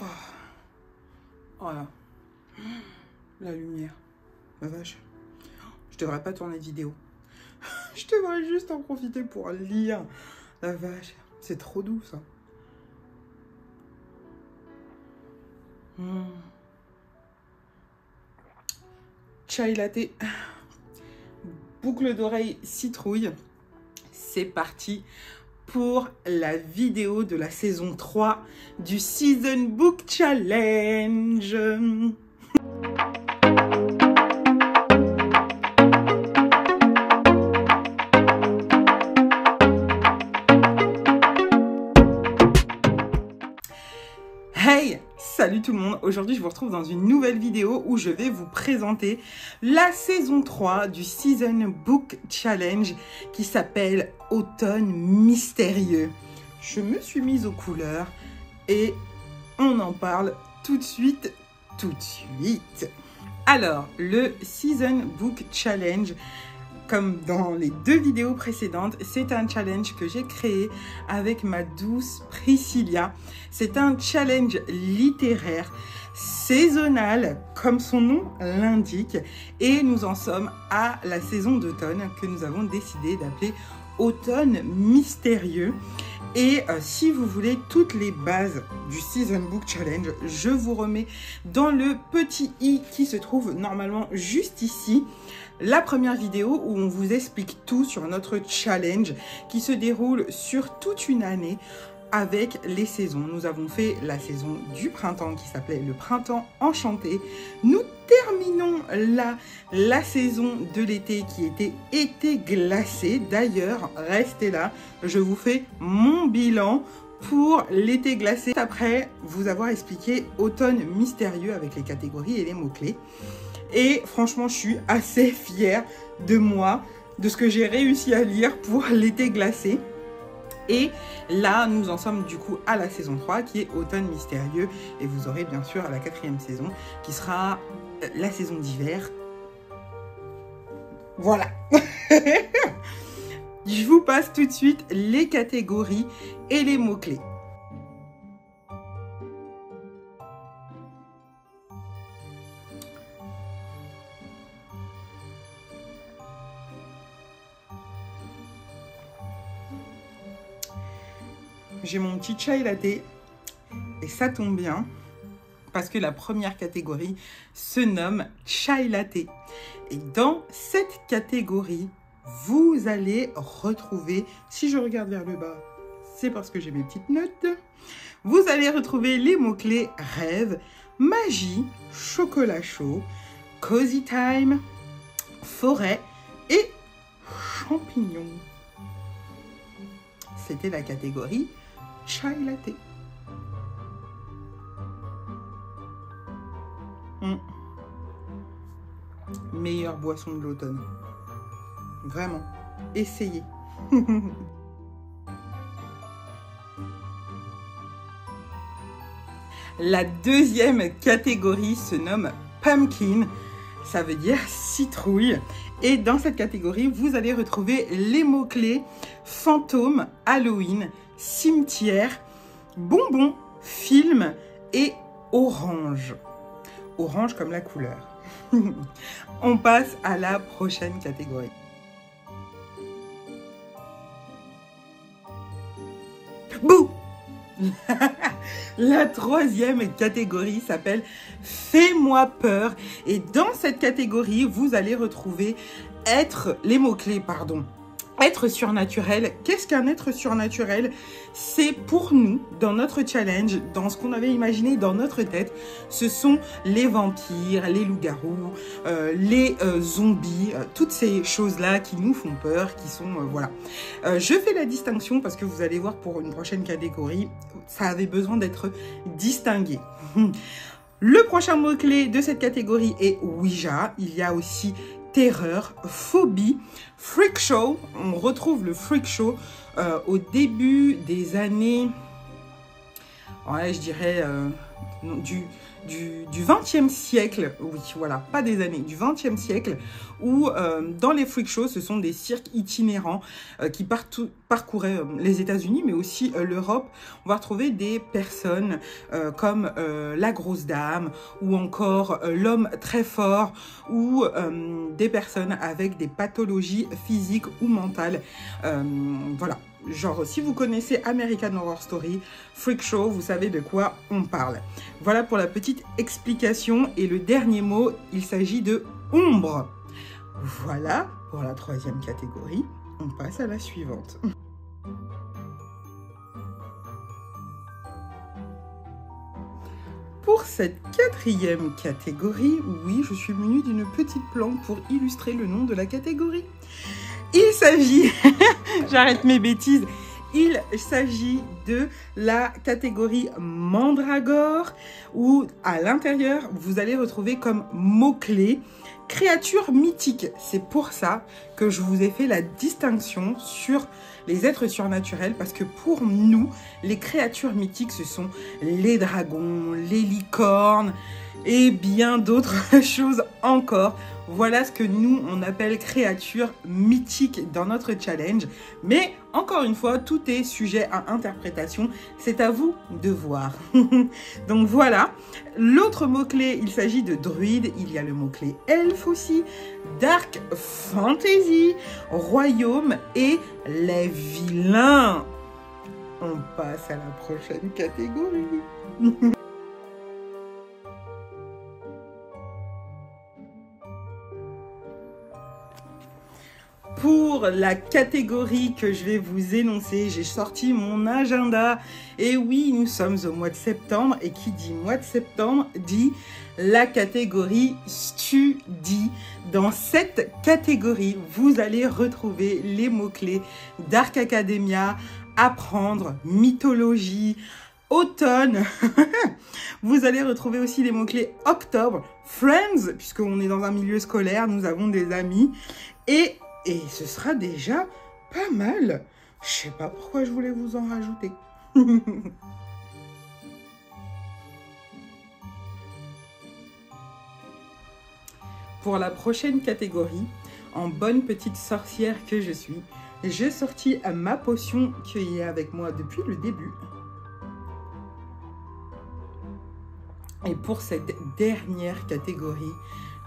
Oh, oh là. La lumière. La vache. Je devrais pas tourner de vidéo. Je devrais juste en profiter pour lire. La vache. C'est trop doux, ça. Chai latte. Boucle d'oreille citrouille. C'est parti pour la vidéo de la saison 3 du Season Book Challenge. Hey, salut tout le monde. Aujourd'hui, je vous retrouve dans une nouvelle vidéo où je vais vous présenter la saison 3 du Season Book Challenge qui s'appelle Automne Mystérieux. Je me suis mise aux couleurs et on en parle tout de suite. Alors, le Season Book Challenge, comme dans les deux vidéos précédentes, c'est un challenge que j'ai créé avec ma douce Priscilla. C'est un challenge littéraire, saisonnal, comme son nom l'indique. Et nous en sommes à la saison d'automne que nous avons décidé d'appeler Automne Mystérieux. Et si vous voulez toutes les bases du Season Book Challenge, je vous remets dans le petit i qui se trouve normalement juste ici la première vidéo où on vous explique tout sur notre challenge qui se déroule sur toute une année avec les saisons. Nous avons fait la saison du printemps qui s'appelait le printemps enchanté. Nous terminons là la saison de l'été qui était été glacé. D'ailleurs, restez là, je vous fais mon bilan pour l'été glacé après vous avoir expliqué automne mystérieux avec les catégories et les mots-clés. Et franchement, je suis assez fière de moi, de ce que j'ai réussi à lire pour l'été glacé. Et là, nous en sommes du coup à la saison 3 qui est Automne Mystérieux. Et vous aurez bien sûr la 4e saison qui sera la saison d'hiver. Voilà. Je vous passe tout de suite les catégories et les mots-clés. J'ai mon petit chai latte et ça tombe bien parce que la première catégorie se nomme chai latte. Et dans cette catégorie, vous allez retrouver, si je regarde vers le bas, c'est parce que j'ai mes petites notes, vous allez retrouver les mots-clés rêve, magie, chocolat chaud, cozy time, forêt et champignons. C'était la catégorie chai latte. Meilleure boisson de l'automne. Vraiment. Essayez. La deuxième catégorie se nomme pumpkin. Ça veut dire citrouille. Et dans cette catégorie, vous allez retrouver les mots-clés fantôme, Halloween, cimetière, bonbons, film et orange. Orange comme la couleur. On passe à la prochaine catégorie. Bouh! La troisième catégorie s'appelle Fais-moi peur. Et dans cette catégorie, vous allez retrouver les mots-clés, pardon. Être surnaturel. Qu'est-ce qu'un être surnaturel? C'est pour nous, dans notre challenge, dans ce qu'on avait imaginé dans notre tête, ce sont les vampires, les loups-garous, les zombies, toutes ces choses-là qui nous font peur, qui sont... voilà. Je fais la distinction parce que vous allez voir pour une prochaine catégorie, ça avait besoin d'être distingué. Le prochain mot-clé de cette catégorie est Ouija. Il y a aussi terreur, phobie, freak show. On retrouve le freak show au début des années, ouais, je dirais du 20e siècle, oui, voilà, pas des années, du 20e siècle, où dans les freak shows, ce sont des cirques itinérants qui parcouraient les États-Unis, mais aussi l'Europe. On va retrouver des personnes comme la grosse dame, ou encore l'homme très fort, ou des personnes avec des pathologies physiques ou mentales. Voilà. Genre, si vous connaissez American Horror Story, Freak Show, vous savez de quoi on parle. Voilà pour la petite explication. Et le dernier mot, il s'agit de ombre. Voilà pour la troisième catégorie. On passe à la suivante. Pour cette quatrième catégorie, oui, je suis munie d'une petite plante pour illustrer le nom de la catégorie. Il s'agit, j'arrête mes bêtises, il s'agit de la catégorie Mandragore, où à l'intérieur, vous allez retrouver comme mots-clés créatures mythiques. C'est pour ça que je vous ai fait la distinction sur les êtres surnaturels, parce que pour nous, les créatures mythiques, ce sont les dragons, les licornes et bien d'autres choses encore. Voilà ce que nous, on appelle créatures mythiques dans notre challenge. Mais encore une fois, tout est sujet à interprétation. C'est à vous de voir. Donc voilà. L'autre mot-clé, il s'agit de druide. Il y a le mot-clé elfe aussi. Dark fantasy, royaume et les vilains. On passe à la prochaine catégorie. Pour la catégorie que je vais vous énoncer, j'ai sorti mon agenda. Et oui, nous sommes au mois de septembre. Et qui dit mois de septembre dit la catégorie Studi. Dans cette catégorie, vous allez retrouver les mots-clés Dark Academia, apprendre, mythologie, automne. Vous allez retrouver aussi les mots-clés octobre, friends, puisqu'on est dans un milieu scolaire, nous avons des amis. Et ce sera déjà pas mal. Je sais pas pourquoi je voulais vous en rajouter. Pour la prochaine catégorie, en bonne petite sorcière que je suis, j'ai sorti ma potion qui est avec moi depuis le début. Et pour cette dernière catégorie,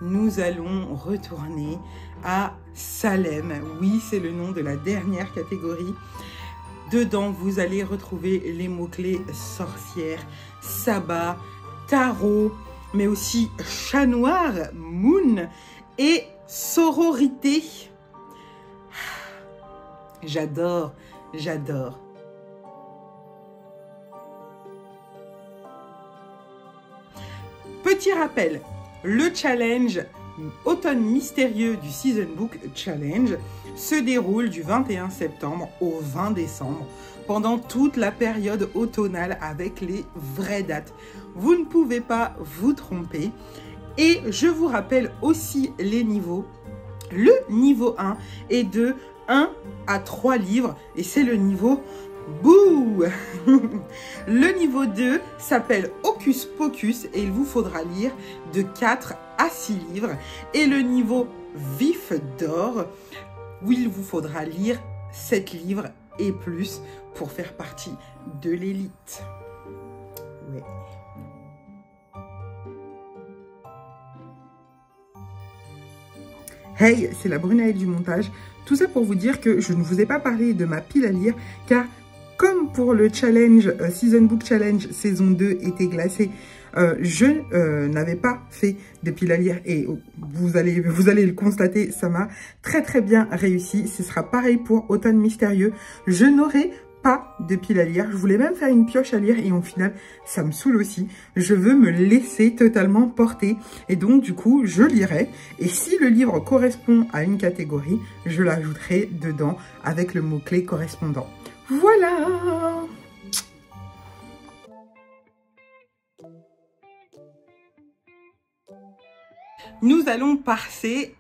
nous allons retourner à Salem. Oui, c'est le nom de la dernière catégorie. Dedans, vous allez retrouver les mots-clés sorcière, sabbat, tarot, mais aussi chat noir, moon et sororité. J'adore, j'adore. Petit rappel, le challenge Automne mystérieux du Season Book Challenge se déroule du 21 septembre au 20 décembre pendant toute la période automnale avec les vraies dates. Vous ne pouvez pas vous tromper. Et je vous rappelle aussi les niveaux. Le niveau 1 est de 1 à 3 livres et c'est le niveau Bouh. Le niveau 2 s'appelle Hocus Pocus et il vous faudra lire de 4 à 6 livres. Et le niveau Vif d'Or, où il vous faudra lire 7 livres et plus pour faire partie de l'élite. Ouais. Hey, c'est la Brunelle du montage. Tout ça pour vous dire que je ne vous ai pas parlé de ma pile à lire car comme pour le challenge, Season Book Challenge saison 2 était glacé, je n'avais pas fait de pile à lire et vous allez le constater, ça m'a très bien réussi. Ce sera pareil pour Automne Mystérieux. Je n'aurai pas de pile à lire. Je voulais même faire une pioche à lire et au final, ça me saoule aussi. Je veux me laisser totalement porter et donc du coup, je lirai. Et si le livre correspond à une catégorie, je l'ajouterai dedans avec le mot-clé correspondant. Voilà! nous allons passer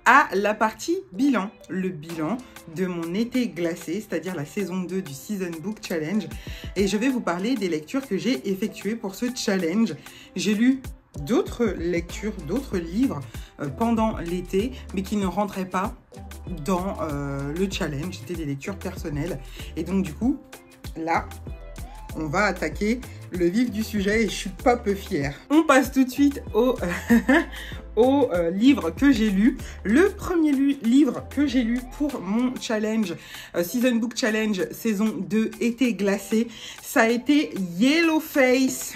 à la partie bilan. Le bilan de mon été glacé, c'est-à-dire la saison 2 du Season Book Challenge. Et je vais vous parler des lectures que j'ai effectuées pour ce challenge. J'ai lu d'autres lectures, d'autres livres pendant l'été, mais qui ne rentraient pas dans le challenge. C'était des lectures personnelles. Et donc du coup, là, on va attaquer le vif du sujet et je suis pas peu fière. On passe tout de suite au livre que j'ai lu. Le premier livre que j'ai lu pour mon challenge, Season Book Challenge, saison 2, été glacé, ça a été Yellowface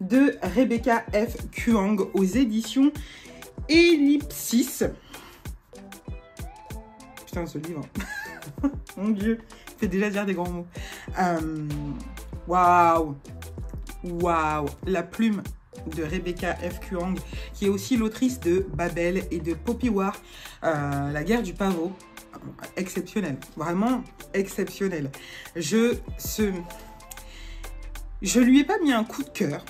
de Rebecca F. Kuang aux éditions Ellipsis. Putain, ce livre. Mon Dieu, il fait déjà dire des grands mots. Waouh! Waouh! La plume de Rebecca F. Kuang, qui est aussi l'autrice de Babel et de Poppy War, La guerre du pavot. Exceptionnel. Vraiment exceptionnel. Je lui ai pas mis un coup de cœur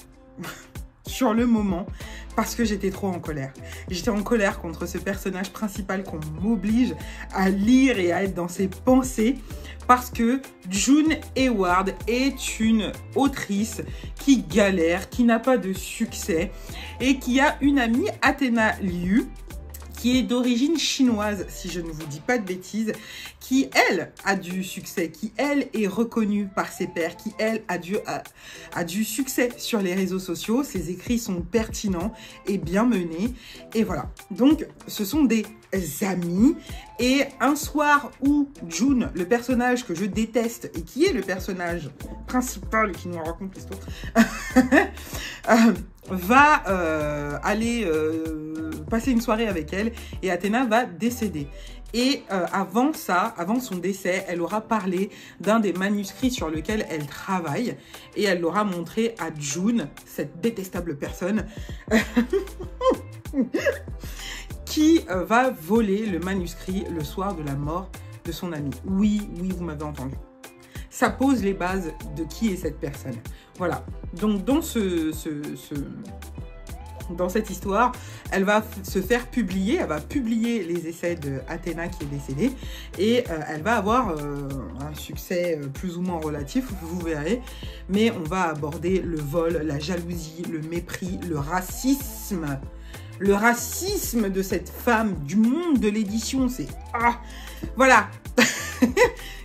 sur le moment parce que j'étais trop en colère. J'étais en colère contre ce personnage principal qu'on m'oblige à lire et à être dans ses pensées parce que June Hayward est une autrice qui galère, qui n'a pas de succès et qui a une amie, Athena Liu, qui est d'origine chinoise, si je ne vous dis pas de bêtises, qui, elle, a du succès, qui, elle, est reconnue par ses pairs, qui, elle, a du succès sur les réseaux sociaux. Ses écrits sont pertinents et bien menés. Et voilà. Donc, ce sont des amis. Et un soir où June, le personnage que je déteste et qui est le personnage principal qui nous raconte l'histoire, va aller passer une soirée avec elle et Athéna va décéder. Et avant ça, avant son décès, elle aura parlé d'un des manuscrits sur lequel elle travaille et elle l'aura montré à June, cette détestable personne, qui va voler le manuscrit le soir de la mort de son ami. Oui, oui, vous m'avez entendu. Ça pose les bases de qui est cette personne. Voilà. Donc, dans dans cette histoire, elle va se faire publier, elle va publier les essais de Athéna qui est décédée et elle va avoir un succès plus ou moins relatif, vous verrez, mais on va aborder le vol, la jalousie, le mépris, le racisme de cette femme, du monde de l'édition, c'est... Ah, voilà.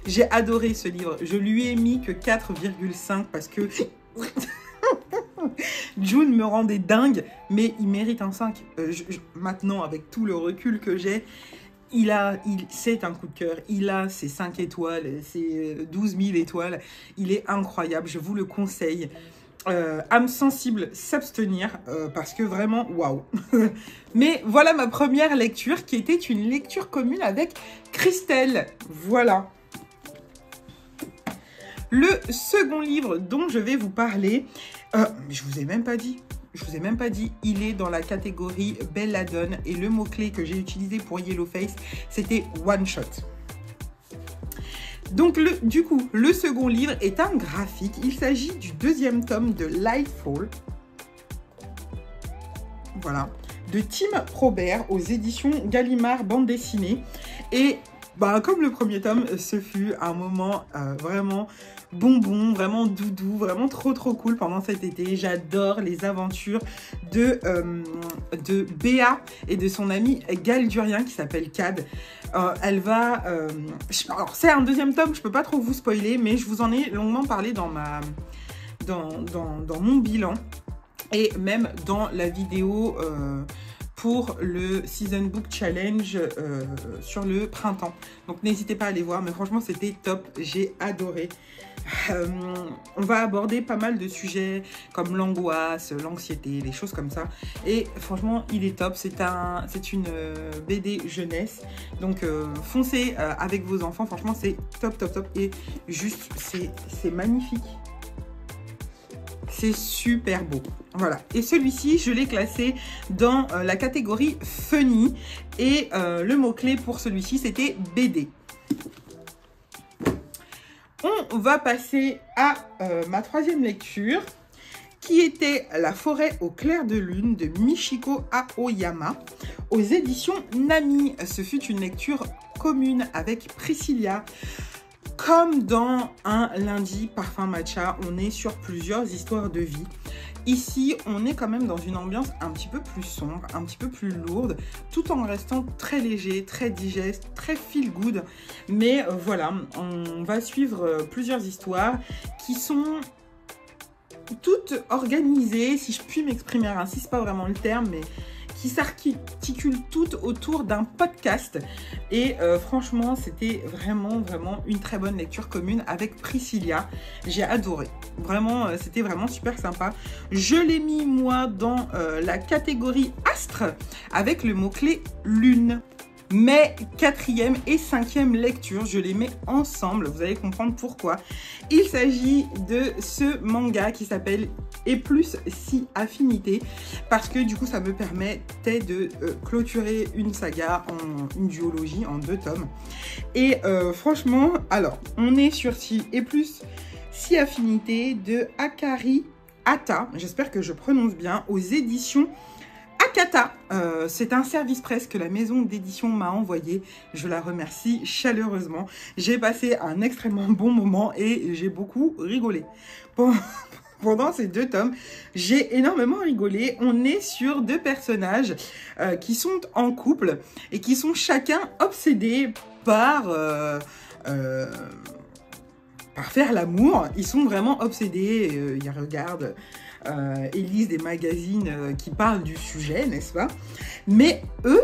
J'ai adoré ce livre, je lui ai mis que 4,5 parce que... June me rendait dingue, mais il mérite un 5. Maintenant, avec tout le recul que j'ai, c'est un coup de cœur. Il a ses 5 étoiles, ses 12 000 étoiles. Il est incroyable, je vous le conseille. Âme sensible, s'abstenir, parce que vraiment, waouh. Mais voilà ma première lecture, qui était une lecture commune avec Christelle. Voilà. Le second livre dont je vais vous parler, je vous ai même pas dit, il est dans la catégorie Belladone et le mot-clé que j'ai utilisé pour Yellowface, c'était One Shot. Donc du coup, le second livre est un graphique, il s'agit du deuxième tome de Lightfall, voilà, de Tim Probert aux éditions Gallimard bande dessinée. Et bah, comme le premier tome, ce fut un moment vraiment bonbon, vraiment doudou, vraiment trop cool pendant cet été. J'adore les aventures de Béa et de son ami Galdurien qui s'appelle Cad. Elle va... alors c'est un deuxième tome, je peux pas trop vous spoiler, mais je vous en ai longuement parlé dans mon bilan et même dans la vidéo pour le Season Book Challenge sur le printemps. Donc n'hésitez pas à aller voir, mais franchement c'était top, j'ai adoré. On va aborder pas mal de sujets comme l'angoisse, l'anxiété, les choses comme ça. Et franchement, il est top. C'est une BD jeunesse. Donc foncez avec vos enfants. Franchement, c'est top. Et juste, c'est magnifique. C'est super beau. Voilà. Et celui-ci, je l'ai classé dans la catégorie funny. Et le mot-clé pour celui-ci, c'était BD. On va passer à ma troisième lecture, qui était La forêt au clair de lune de Michiko Aoyama aux éditions Nami. Ce fut une lecture commune avec Priscilla. Comme dans un lundi parfum matcha, on est sur plusieurs histoires de vie. Ici, on est quand même dans une ambiance un petit peu plus sombre, un petit peu plus lourde, tout en restant très léger, très digeste, très feel good. Mais voilà, on va suivre plusieurs histoires qui sont toutes organisées, si je puis m'exprimer ainsi, c'est pas vraiment le terme, mais qui s'articulent toutes autour d'un podcast. Et franchement, c'était vraiment une très bonne lecture commune avec Priscilla. J'ai adoré. Vraiment, c'était vraiment super sympa. Je l'ai mis, moi, dans la catégorie astre avec le mot-clé lune. Mes 4e et 5e lectures, je les mets ensemble, vous allez comprendre pourquoi. Il s'agit de ce manga qui s'appelle Et plus si affinité, parce que du coup ça me permettait de clôturer une saga, une duologie en 2 tomes. Et franchement, alors, on est sur Et plus si affinité de Akari Hata, j'espère que je prononce bien, aux éditions Akata. C'est un service presse que la maison d'édition m'a envoyé. Je la remercie chaleureusement. J'ai passé un extrêmement bon moment et j'ai beaucoup rigolé. Pendant ces 2 tomes, j'ai énormément rigolé. On est sur 2 personnages qui sont en couple et qui sont chacun obsédés par faire l'amour. Ils sont vraiment obsédés. Ils regardent et lisent des magazines qui parlent du sujet, n'est-ce pas? Mais eux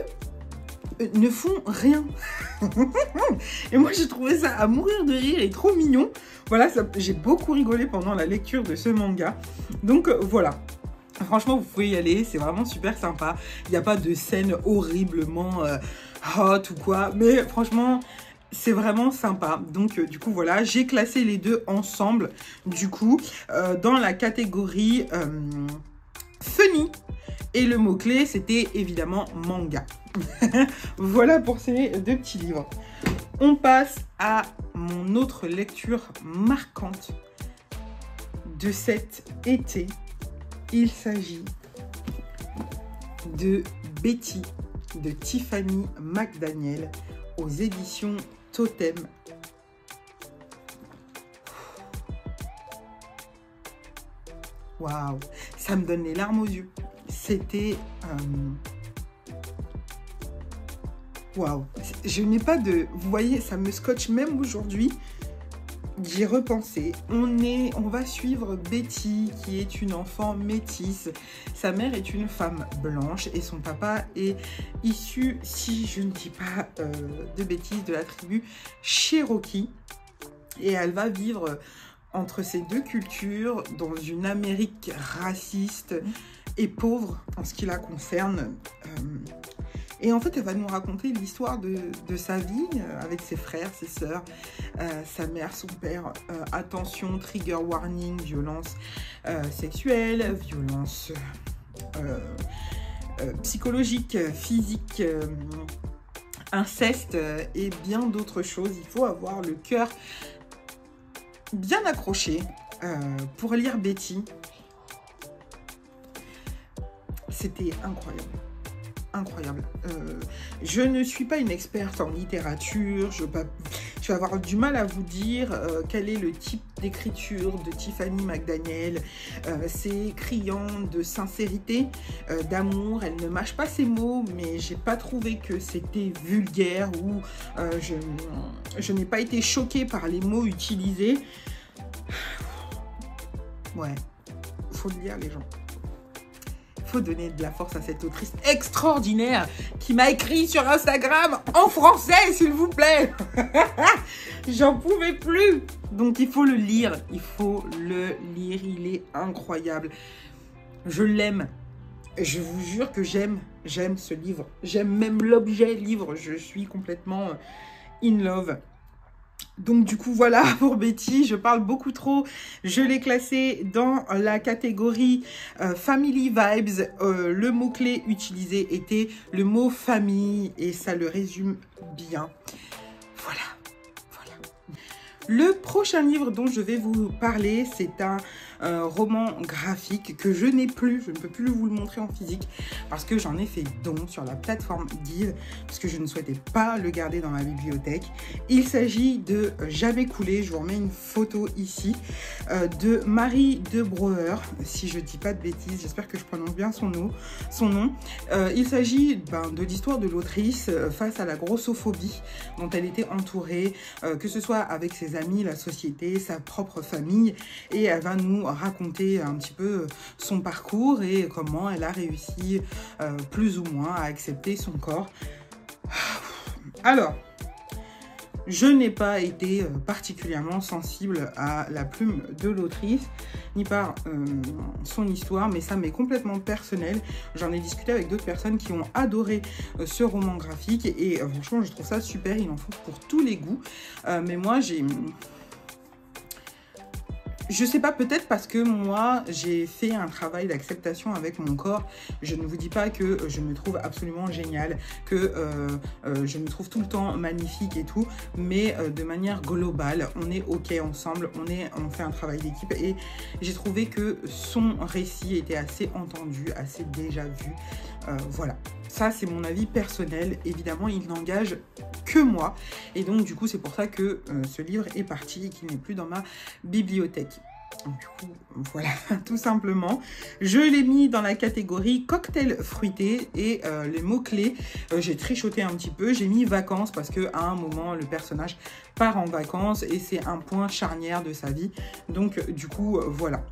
ne font rien. Et moi, j'ai trouvé ça à mourir de rire et trop mignon. Voilà, j'ai beaucoup rigolé pendant la lecture de ce manga. Donc, voilà. Franchement, vous pouvez y aller. C'est vraiment super sympa. Il n'y a pas de scène horriblement hot ou quoi. Mais franchement, c'est vraiment sympa. Donc, du coup, voilà. J'ai classé les 2 ensemble, du coup, dans la catégorie funny. Et le mot-clé, c'était évidemment manga. Voilà pour ces 2 petits livres. On passe à mon autre lecture marquante de cet été. Il s'agit de Betty de Tiffany McDaniel aux éditions Totem. Waouh, ça me donne les larmes aux yeux. C'était... Waouh, je n'ai pas de... Vous voyez, ça me scotche même aujourd'hui. J'y repensé. On va suivre Betty, qui est une enfant métisse. Sa mère est une femme blanche et son papa est issu, si je ne dis pas de bêtises, de la tribu Cherokee. Et elle va vivre entre ces 2 cultures dans une Amérique raciste et pauvre en ce qui la concerne. Et en fait, elle va nous raconter l'histoire de sa vie avec ses frères, ses sœurs, sa mère, son père. Attention, trigger warning, violence sexuelle, violence psychologique, physique, inceste et bien d'autres choses. Il faut avoir le cœur bien accroché pour lire Betty. C'était incroyable. Incroyable. Je ne suis pas une experte en littérature. Je vais avoir du mal à vous dire quel est le type d'écriture de Tiffany McDaniel. C'est criant de sincérité, d'amour. Elle ne mâche pas ses mots, mais j'ai pas trouvé que c'était vulgaire ou je n'ai pas été choquée par les mots utilisés. Ouais, faut le lire les gens. Faut donner de la force à cette autrice extraordinaire qui m'a écrit sur Instagram en français, s'il vous plaît. J'en pouvais plus. Donc, il faut le lire. Il faut le lire. Il est incroyable. Je l'aime. Je vous jure que j'aime ce livre. J'aime même l'objet livre. Je suis complètement in love. Donc du coup voilà pour Betty, je parle beaucoup trop, je l'ai classé dans la catégorie Family Vibes, le mot-clé utilisé était le mot famille et ça le résume bien. Voilà. Le prochain livre dont je vais vous parler, c'est un roman graphique que je n'ai plus. Je ne peux plus vous le montrer en physique parce que j'en ai fait don sur la plateforme Div parce que je ne souhaitais pas le garder dans ma bibliothèque. Il s'agit de Jamais coulé. Je vous remets une photo ici de Marie de Brouwer, si je ne dis pas de bêtises. J'espère que je prononce bien son nom. Il s'agit de l'histoire de l'autrice face à la grossophobie dont elle était entourée, que ce soit avec ses amis, la société, sa propre famille, et elle va nous raconter un petit peu son parcours et comment elle a réussi plus ou moins à accepter son corps. Alors, je n'ai pas été particulièrement sensible à la plume de l'autrice, ni par son histoire, mais ça m'est complètement personnel. J'en ai discuté avec d'autres personnes qui ont adoré ce roman graphique et franchement, je trouve ça super. Il en faut pour tous les goûts. Mais moi, je sais pas, peut-être parce que moi, j'ai fait un travail d'acceptation avec mon corps. Je ne vous dis pas que je me trouve absolument géniale, que je me trouve tout le temps magnifique et tout, mais de manière globale, on est OK ensemble, on fait un travail d'équipe et j'ai trouvé que son récit était assez entendu, assez déjà vu. Voilà. Ça, c'est mon avis personnel. Évidemment, il n'engage que moi. Et donc, du coup, c'est pour ça que ce livre est parti et qu'il n'est plus dans ma bibliothèque. Du coup, voilà, tout simplement. Je l'ai mis dans la catégorie cocktail fruité et les mots-clés, j'ai trichoté un petit peu. J'ai mis vacances parce qu'à un moment, le personnage part en vacances et c'est un point charnière de sa vie. Donc, du coup, voilà.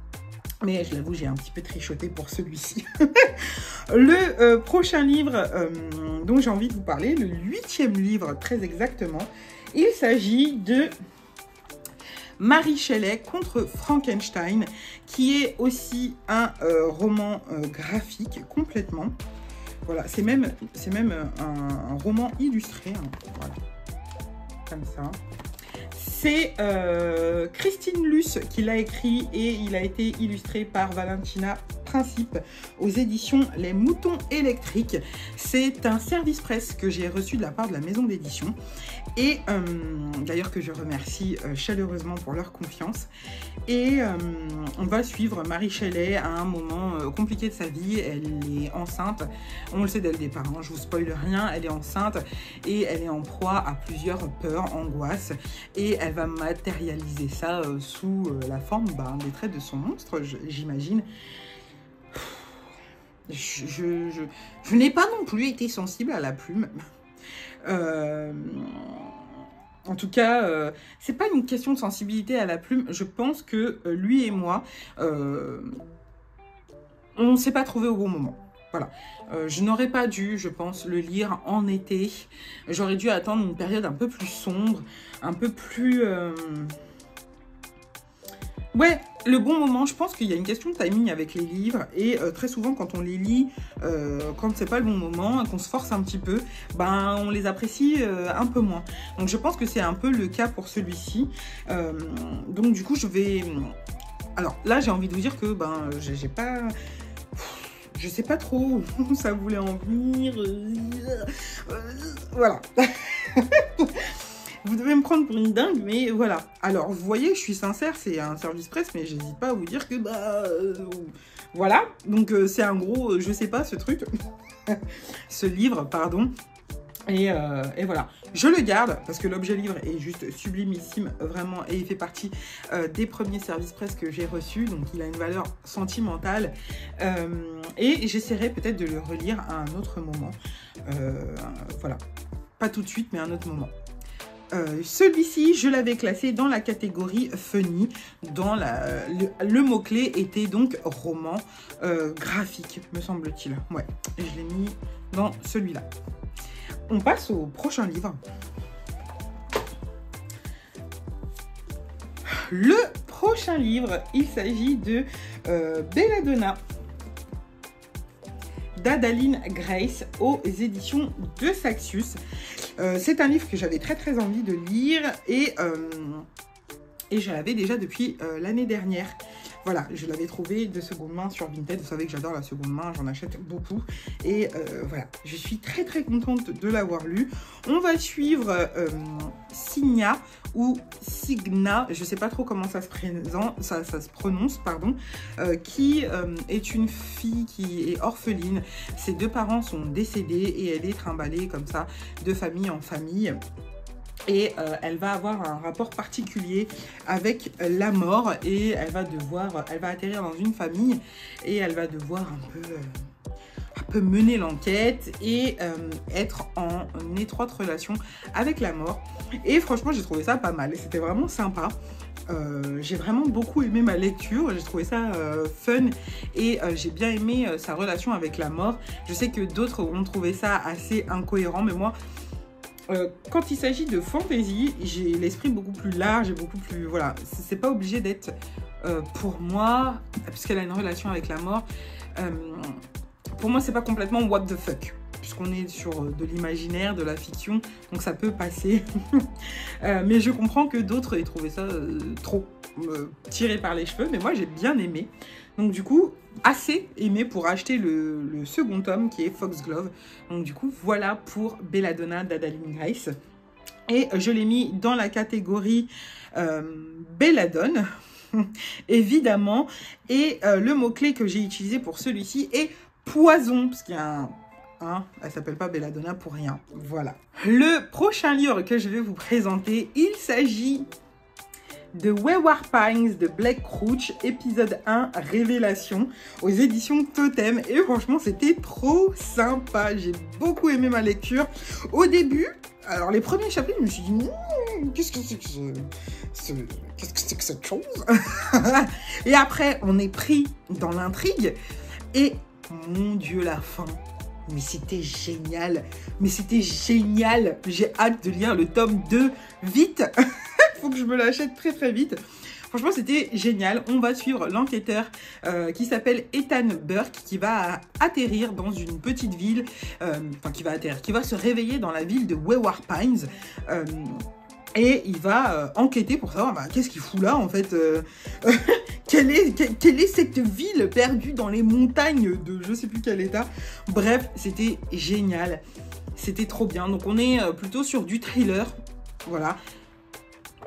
Mais je l'avoue, j'ai un petit peu trichoté pour celui-ci. Le prochain livre dont j'ai envie de vous parler, le 8e livre très exactement, il s'agit de Mary Shelley contre Frankenstein, qui est aussi un roman graphique complètement. Voilà, c'est même un roman illustré, hein, voilà, comme ça. C'est Christine Luce qui l'a écrit et il a été illustré par Valentina Principe aux éditions Les Moutons Électriques. C'est un service presse que j'ai reçu de la part de la maison d'édition et d'ailleurs que je remercie chaleureusement pour leur confiance. Et on va suivre Mary Shelley à un moment compliqué de sa vie. Elle est enceinte, on le sait dès le départ, hein, je vous spoile rien, elle est enceinte et elle est en proie à plusieurs peurs, angoisses, et elle va matérialiser ça sous la forme des traits de son monstre, j'imagine. Je n'ai pas non plus été sensible à la plume. En tout cas, c'est pas une question de sensibilité à la plume. Je pense que lui et moi, on ne s'est pas trouvé au bon moment. Voilà. Je n'aurais pas dû, je pense, le lire en été. J'aurais dû attendre une période un peu plus sombre, un peu plus... Ouais, le bon moment. Je pense qu'il y a une question de timing avec les livres. Et très souvent, quand on les lit, quand c'est pas le bon moment, qu'on se force un petit peu, on les apprécie un peu moins. Donc, je pense que c'est un peu le cas pour celui-ci. Donc, du coup, je vais... Alors, là, j'ai envie de vous dire que j'ai pas... Je sais pas trop où ça voulait en venir. Voilà. Vous devez me prendre pour une dingue, mais voilà. Alors, vous voyez, je suis sincère, c'est un service presse, mais j'hésite pas à vous dire que, voilà. Donc, c'est un gros, je sais pas, ce truc. Ce livre, pardon. Et voilà. Je le garde, parce que l'objet livre est juste sublimissime, vraiment, et il fait partie des premiers services presse que j'ai reçus, donc il a une valeur sentimentale. Et j'essaierai peut-être de le relire à un autre moment. Voilà. Pas tout de suite, mais à un autre moment. Celui-ci, je l'avais classé dans la catégorie funny. Le mot-clé était donc roman graphique, me semble-t-il. Ouais, je l'ai mis dans celui-là. On passe au prochain livre. Le prochain livre, il s'agit de Belladonna d'Adaline Grace aux éditions de Saxius. C'est un livre que j'avais très envie de lire et je l'avais déjà depuis l'année dernière. Voilà, je l'avais trouvé de seconde main sur Vinted. Vous savez que j'adore la seconde main, j'en achète beaucoup. Et voilà, je suis très très contente de l'avoir lu. On va suivre Signa ou Signa, je ne sais pas trop comment ça se prononce, pardon, qui est une fille qui est orpheline. Ses deux parents sont décédés et elle est trimballée comme ça de famille en famille. Et elle va avoir un rapport particulier avec la mort et elle va atterrir dans une famille et elle va devoir un peu mener l'enquête et être en étroite relation avec la mort. Et franchement, j'ai trouvé ça pas mal. C'était vraiment sympa. J'ai vraiment beaucoup aimé ma lecture, j'ai trouvé ça fun et j'ai bien aimé sa relation avec la mort. Je sais que d'autres ont trouvé ça assez incohérent, mais moi, quand il s'agit de fantasy, j'ai l'esprit beaucoup plus large et beaucoup plus... Voilà, c'est pas obligé d'être pour moi, puisqu'elle a une relation avec la mort, pour moi c'est pas complètement what the fuck, puisqu'on est sur de l'imaginaire, de la fiction, donc ça peut passer. Mais je comprends que d'autres aient trouvé ça trop tiré par les cheveux, mais moi j'ai bien aimé. Donc du coup, assez aimé pour acheter le second tome qui est Foxglove. Donc du coup, voilà pour Belladonna d'Adaline Grace. Et je l'ai mis dans la catégorie Belladone, évidemment. Et le mot-clé que j'ai utilisé pour celui-ci est poison, parce qu'il y a elle s'appelle pas Belladonna pour rien. Voilà. Le prochain livre que je vais vous présenter, il s'agit de Wayward Pines de Blake Crouch, épisode 1, Révélation, aux éditions Totem. Et franchement, c'était trop sympa. J'ai beaucoup aimé ma lecture. Au début, alors les premiers chapitres, je me suis dit, qu'est-ce que c'est que cette chose? Et après, on est pris dans l'intrigue. Et mon Dieu, la fin. Mais c'était génial. Mais c'était génial. J'ai hâte de lire le tome 2 vite. Faut que je me l'achète très très vite. Franchement, c'était génial. On va suivre l'enquêteur qui s'appelle Ethan Burke, qui va atterrir dans une petite ville, qui va se réveiller dans la ville de Wayward Pines. Et il va enquêter pour savoir qu'est-ce qu'il fout là en fait. Quelle est cette ville perdue dans les montagnes de je sais plus quel état. Bref, c'était génial. C'était trop bien. Donc on est plutôt sur du thriller. Voilà.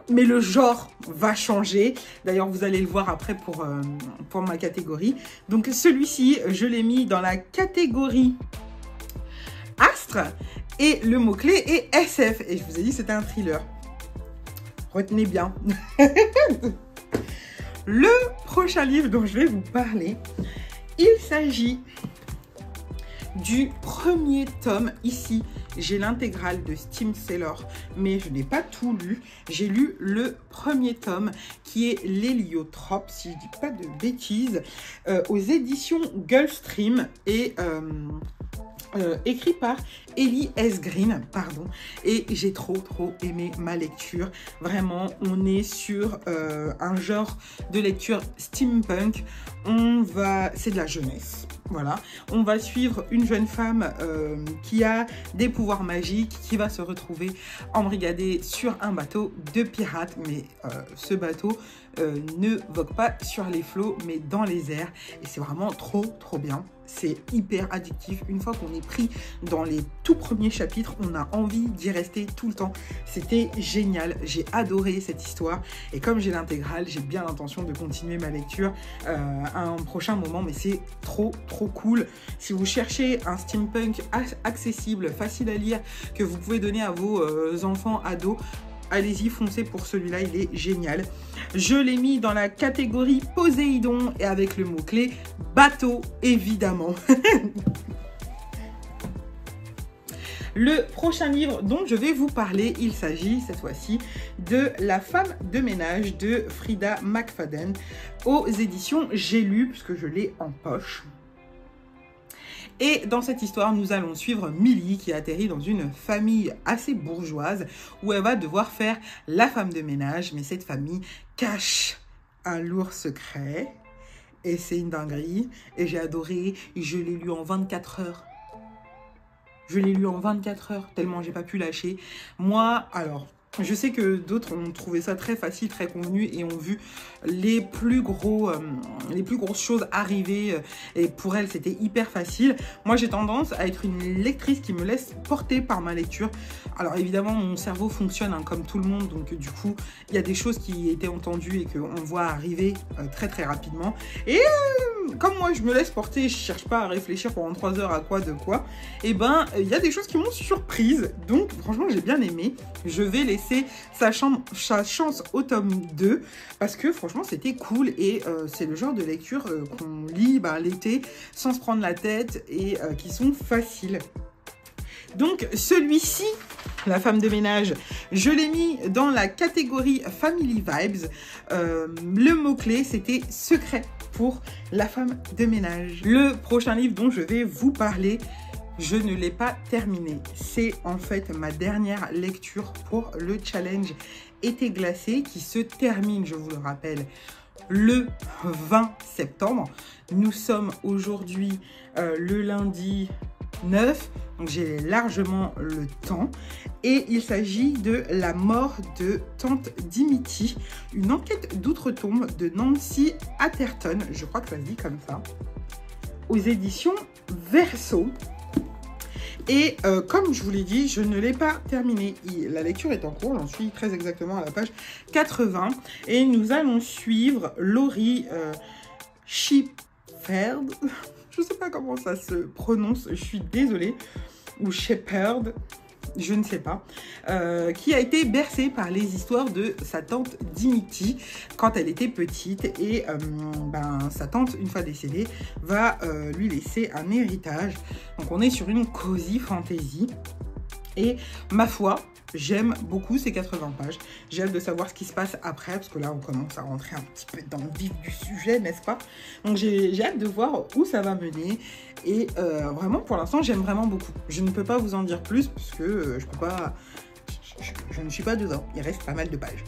Mais le genre va changer. D'ailleurs, vous allez le voir après pour ma catégorie. Donc celui-ci, je l'ai mis dans la catégorie Astre. Et le mot-clé est SF. Et je vous ai dit que c'était un thriller. Retenez bien. Le prochain livre dont je vais vous parler, il s'agit du premier tome. Ici, j'ai l'intégrale de Steam Sailor, mais je n'ai pas tout lu. J'ai lu le premier tome qui est l'Héliotrope, si je ne dis pas de bêtises, aux éditions Gulfstream et écrit par Ellie S. Green, pardon. Et j'ai trop aimé ma lecture. Vraiment, on est sur un genre de lecture steampunk. C'est de la jeunesse. Voilà, on va suivre une jeune femme qui a des pouvoirs magiques, qui va se retrouver embrigadée sur un bateau de pirates. Mais ce bateau ne vogue pas sur les flots, mais dans les airs. Et c'est vraiment trop bien. C'est hyper addictif. Une fois qu'on est pris dans les tout premiers chapitres, on a envie d'y rester tout le temps. C'était génial. J'ai adoré cette histoire. Et comme j'ai l'intégrale, j'ai bien l'intention de continuer ma lecture à un prochain moment. Mais c'est trop cool. Si vous cherchez un steampunk accessible, facile à lire, que vous pouvez donner à vos enfants, ados, allez-y, foncez pour celui-là, il est génial. Je l'ai mis dans la catégorie Poséidon et avec le mot-clé bateau, évidemment. Le prochain livre dont je vais vous parler, il s'agit cette fois-ci de La femme de ménage de Frida McFadden aux éditions J'ai lu, puisque je l'ai en poche. Et dans cette histoire, nous allons suivre Millie qui atterrit dans une famille assez bourgeoise où elle va devoir faire la femme de ménage. Mais cette famille cache un lourd secret et c'est une dinguerie. Et j'ai adoré, je l'ai lu en 24 heures. Je l'ai lu en 24 heures, tellement j'ai pas pu lâcher. Moi, alors, Je sais que d'autres ont trouvé ça très facile, très convenu et ont vu les plus grosses choses arriver et pour elles c'était hyper facile. Moi j'ai tendance à être une lectrice qui me laisse porter par ma lecture. Alors évidemment mon cerveau fonctionne comme tout le monde, donc du coup il y a des choses qui étaient entendues et qu'on voit arriver très très rapidement. Et comme moi je me laisse porter, je cherche pas à réfléchir pendant 3 heures à quoi de quoi, et ben il y a des choses qui m'ont surprise. Donc franchement j'ai bien aimé. Je vais laisser sa chance au tome 2 parce que franchement c'était cool et c'est le genre de lecture qu'on lit l'été sans se prendre la tête et qui sont faciles. Donc celui-ci, La femme de ménage, je l'ai mis dans la catégorie Family Vibes. Le mot-clé c'était secret pour la femme de ménage. Le prochain livre dont je vais vous parler, je ne l'ai pas terminé. C'est en fait ma dernière lecture pour le challenge été glacé qui se termine, je vous le rappelle, le 20 septembre. Nous sommes aujourd'hui le lundi 9, donc j'ai largement le temps. Et il s'agit de La mort de Tante Dimity, une enquête d'outre-tombe de Nancy Atherton, je crois que ça se dit comme ça, aux éditions Verso. Et comme je vous l'ai dit, je ne l'ai pas terminé. La lecture est en cours, j'en suis très exactement à la page 80. Et nous allons suivre Laurie Shepherd. Je ne sais pas comment ça se prononce, je suis désolée. Ou Shepherd, je ne sais pas. Qui a été bercée par les histoires de sa tante Dimity quand elle était petite. Et sa tante, une fois décédée, va lui laisser un héritage. Donc on est sur une cozy fantasy. Et ma foi, j'aime beaucoup ces 80 pages. J'ai hâte de savoir ce qui se passe après, parce que là, on commence à rentrer un petit peu dans le vif du sujet, n'est-ce pas? Donc, j'ai hâte de voir où ça va mener. Et vraiment, pour l'instant, j'aime vraiment beaucoup. Je ne peux pas vous en dire plus, parce que je peux pas... Je ne suis pas dedans. Il reste pas mal de pages.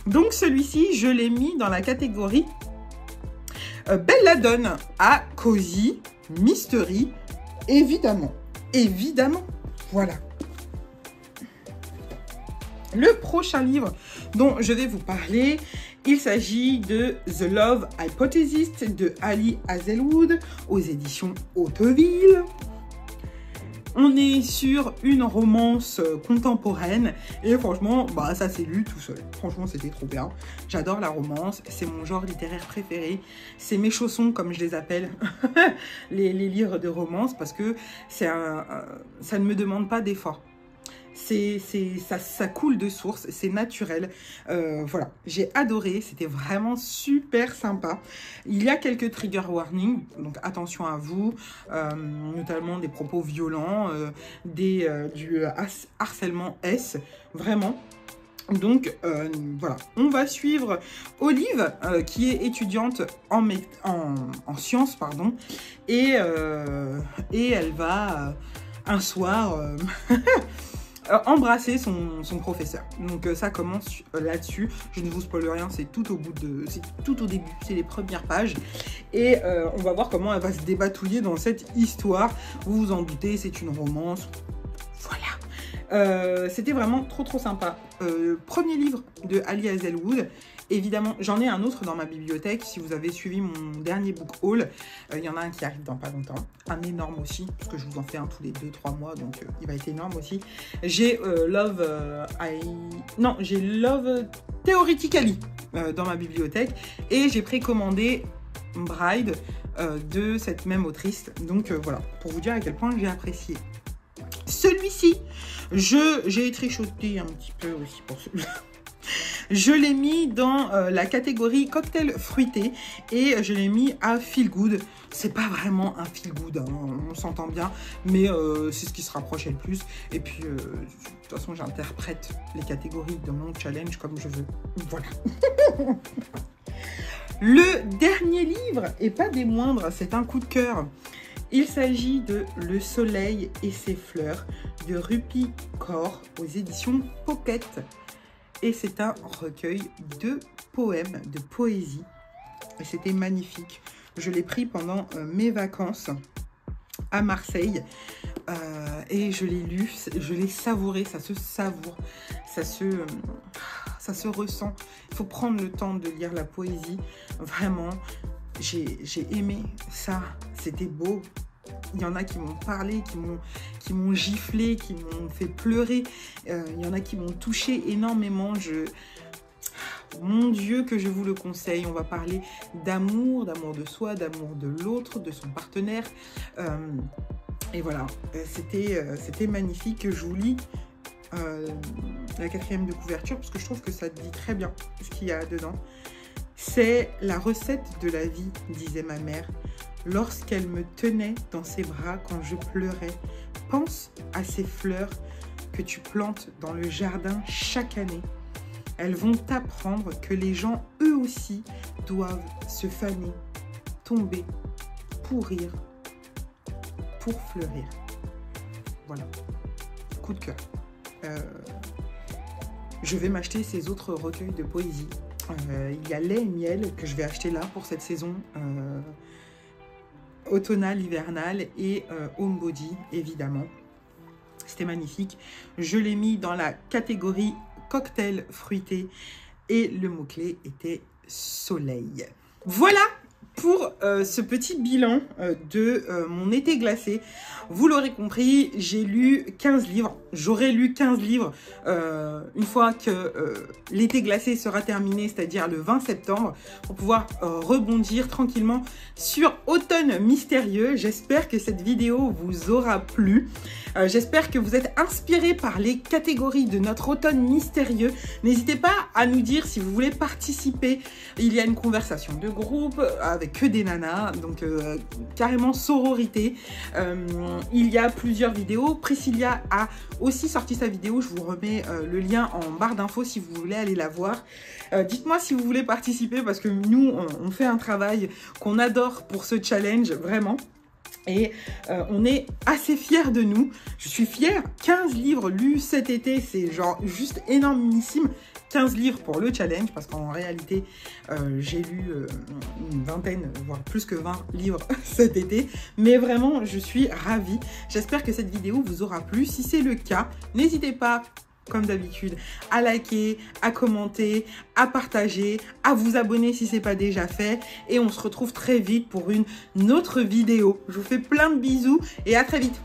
Donc, celui-ci, je l'ai mis dans la catégorie Belladonna à Cozy Mystery, évidemment. Évidemment. Voilà. Le prochain livre dont je vais vous parler, il s'agit de The Love Hypothesis de Ali Hazelwood aux éditions Hauteville. On est sur une romance contemporaine et franchement, ça s'est lu tout seul. Franchement, c'était trop bien. J'adore la romance, c'est mon genre littéraire préféré. C'est mes chaussons, comme je les appelle, les livres de romance, parce que ça ne me demande pas d'effort. Ça coule de source, c'est naturel. Voilà, j'ai adoré, c'était vraiment super sympa. Il y a quelques trigger warnings, donc attention à vous, notamment des propos violents, du harcèlement S, vraiment. Donc voilà, on va suivre Olive qui est étudiante en sciences, pardon, et elle va un soir embrasser son professeur. Donc ça commence là-dessus. Je ne vous spoil rien, c'est tout au début, c'est les premières pages. Et on va voir comment elle va se débatouiller dans cette histoire. Vous vous en doutez, c'est une romance. Voilà. C'était vraiment trop sympa. Premier livre de Ali Hazelwood. Évidemment, j'en ai un autre dans ma bibliothèque. Si vous avez suivi mon dernier book haul, il y en a un qui arrive dans pas longtemps. Un énorme aussi, parce que je vous en fais un tous les 2-3 mois, donc il va être énorme aussi. J'ai Love Theoretically dans ma bibliothèque. Et j'ai précommandé Bride de cette même autrice. Donc voilà, pour vous dire à quel point j'ai apprécié. Celui-ci, j'ai trichoté un petit peu aussi pour celui-là. Je l'ai mis dans la catégorie cocktail fruité et je l'ai mis à feel good. C'est pas vraiment un feel good, hein, on s'entend bien, mais c'est ce qui se rapprochait le plus. Et puis, de toute façon, j'interprète les catégories de mon challenge comme je veux. Voilà. Le dernier livre, et pas des moindres, c'est un coup de cœur. Il s'agit de Le soleil et ses fleurs de Rupi Kaur aux éditions Pocket. Et c'est un recueil de poèmes, de poésie. Et c'était magnifique. Je l'ai pris pendant mes vacances à Marseille. Et je l'ai lu, je l'ai savouré, ça se savoure. ça se ressent. Il faut prendre le temps de lire la poésie. Vraiment, j'ai aimé ça. C'était beau. Il y en a qui m'ont parlé, qui m'ont giflé, qui m'ont fait pleurer. Il y en a qui m'ont touché énormément. Mon Dieu, que je vous le conseille. On va parler d'amour de soi, d'amour de l'autre, de son partenaire. Et voilà, c'était magnifique. Je vous lis la 4e de couverture parce que je trouve que ça dit très bien ce qu'il y a dedans. C'est la recette de la vie, disait ma mère, lorsqu'elle me tenait dans ses bras quand je pleurais. Pense à ces fleurs que tu plantes dans le jardin chaque année. Elles vont t'apprendre que les gens, eux aussi, doivent se faner, tomber, pourrir, pour fleurir. Voilà, coup de cœur. Je vais m'acheter ces autres recueils de poésie. Il y a Lait et Miel que je vais acheter là pour cette saison automnale, hivernale et Homebody, évidemment. C'était magnifique. Je l'ai mis dans la catégorie cocktail fruité et le mot-clé était soleil. Voilà pour ce petit bilan de mon été glacé. Vous l'aurez compris, j'ai lu 15 livres. J'aurai lu 15 livres une fois que l'été glacé sera terminé, c'est-à-dire le 20 septembre, pour pouvoir rebondir tranquillement sur Automne mystérieux. J'espère que cette vidéo vous aura plu. J'espère que vous êtes inspirés par les catégories de notre automne mystérieux. N'hésitez pas à nous dire si vous voulez participer. Il y a une conversation de groupe avec que des nanas, donc carrément sororité. Il y a plusieurs vidéos. Priscilla a aussi sorti sa vidéo. Je vous remets le lien en barre d'infos si vous voulez aller la voir. Dites-moi si vous voulez participer parce que nous, on fait un travail qu'on adore pour ce challenge, vraiment. Et on est assez fiers de nous. Je suis fière. 15 livres lus cet été, c'est genre juste énormissime. 15 livres pour le challenge, parce qu'en réalité, j'ai lu une vingtaine, voire plus que 20 livres cet été. Mais vraiment, je suis ravie. J'espère que cette vidéo vous aura plu. Si c'est le cas, n'hésitez pas, comme d'habitude, à liker, à commenter, à partager, à vous abonner si ce n'est pas déjà fait. Et on se retrouve très vite pour une autre vidéo. Je vous fais plein de bisous et à très vite.